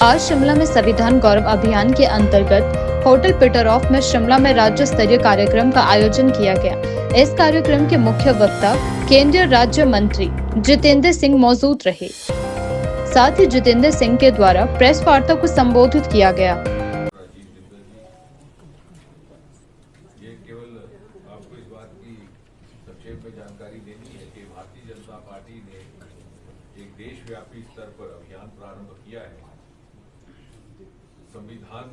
आज शिमला में संविधान गौरव अभियान के अंतर्गत होटल पीटर ऑफ में शिमला में राज्य स्तरीय कार्यक्रम का आयोजन किया गया। इस कार्यक्रम के मुख्य वक्ता केंद्रीय राज्य मंत्री जितेंद्र सिंह मौजूद रहे। साथ ही जितेंद्र सिंह के द्वारा प्रेस वार्ता को संबोधित किया गया। ये केवल आपको इस बात की संक्षेप में जानकारी देनी है कि भारतीय जनता पार्टी ने एक देशव्यापी स्तर पर अभियान प्रारंभ किया है। संविधान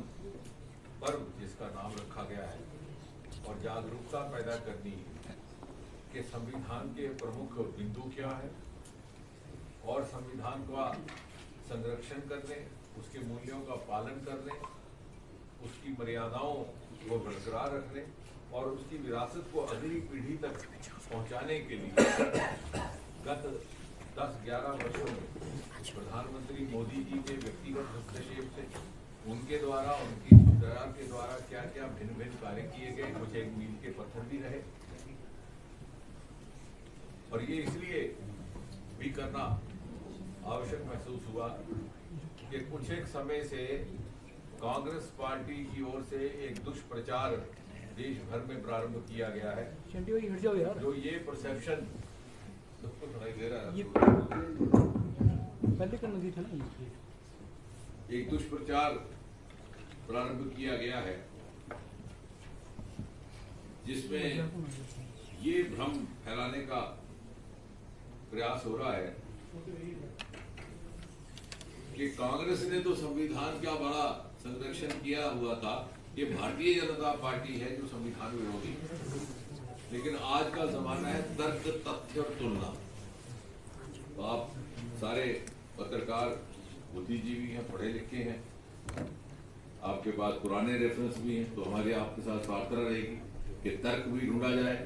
पर्व जिसका नाम रखा गया है और जागरूकता पैदा करनी है कि संविधान के प्रमुख बिंदु क्या है और संविधान का संरक्षण करने, उसके मूल्यों का पालन करने, उसकी मर्यादाओं को बरकरार रखने और उसकी विरासत को अगली पीढ़ी तक पहुंचाने के लिए गत 10-11 वर्षों में प्रधानमंत्री मोदी जी के व्यक्तिगत हस्तक्षेप से उनके द्वारा, उनकी सरकार के द्वारा क्या क्या भिन्न भिन्न कार्य किए गए, कुछ एक मील के पत्थर भी रहे। और ये इसलिए भी करना आवश्यक महसूस हुआ कि कुछ एक समय से कांग्रेस पार्टी की ओर से एक दुष्प्रचार देश भर में प्रारंभ किया गया है, जो ये परसेप्शन एक दुष्प्रचार प्रारंभ किया गया है जिसमें ये भ्रम फैलाने का प्रयास हो रहा है कि कांग्रेस ने तो संविधान का बड़ा संरक्षण किया हुआ था, ये भारतीय जनता पार्टी है जो संविधान विरोधी। लेकिन आज का जमाना है तर्क, तथ्य और तुलना। तो आप सारे पत्रकार बुद्धिजीवी हैं, पढ़े लिखे हैं, आपके पास पुराने रेफरेंस भी हैं, तो हमारी आपके साथ वार्ता रहेगी कि तर्क भी ढूंढा जाए,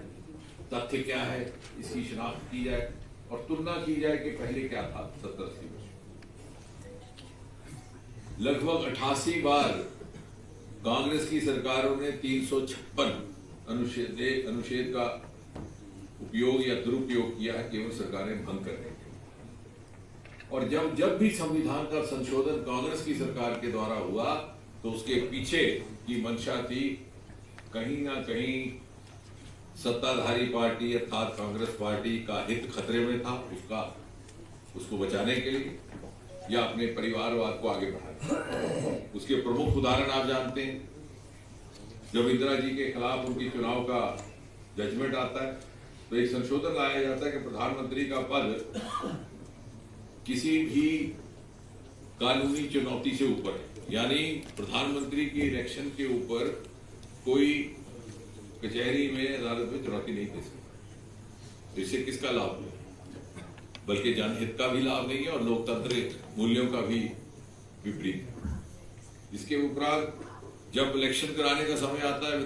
तथ्य क्या है इसकी शिनाख्त की जाए और तुलना की जाए कि पहले क्या था 70-80 वर्ष। लगभग 88 बार कांग्रेस की सरकारों ने 356 अनुच्छेद का उपयोग या दुरुपयोग किया है केवल सरकारें भंग करने के। और जब भी संविधान का संशोधन कांग्रेस की सरकार के द्वारा हुआ तो उसके पीछे की मंशा थी कहीं ना कहीं सत्ताधारी पार्टी अर्थात कांग्रेस पार्टी का हित खतरे में था, उसको बचाने के लिए या अपने परिवारवाद को आगे बढ़ाने। उसके प्रमुख उदाहरण आप जानते हैं, जब इंदिरा जी के खिलाफ उनकी चुनाव का जजमेंट आता है तो एक संशोधन लाया जाता है कि प्रधानमंत्री का पद किसी भी कानूनी चुनौती से ऊपर है, यानी प्रधानमंत्री की इलेक्शन के ऊपर कोई कचहरी में, अदालत में चुनौती नहीं दे सकता। इससे किसका लाभ नहीं, बल्कि जनहित का भी लाभ नहीं है और लोकतंत्र मूल्यों का भी विपरीत है। इसके उपरांत जब इलेक्शन कराने का समय आता है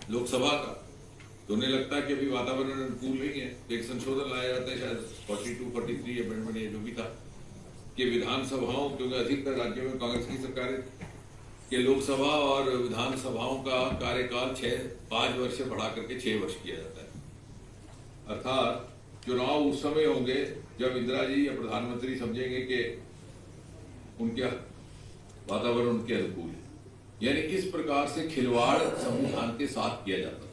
लोकसभा का, तो उन्हें लगता है कि अभी वातावरण अनुकूल नहीं है, एक संशोधन लाया जाता है, शायद 42-43 अमेंडमेंट जो भी था, कि विधानसभाओं, क्योंकि अधिकतर राज्यों में कांग्रेस की सरकारें, कि लोकसभा और विधानसभाओं का कार्यकाल 5 वर्ष से बढ़ा करके 6 वर्ष किया जाता है। अर्थात चुनाव उस समय होंगे जब इंदिरा जी या प्रधानमंत्री समझेंगे कि उनके वातावरण उनके अनुकूल है। यानी इस प्रकार से खिलवाड़ संविधान के साथ किया जाता है।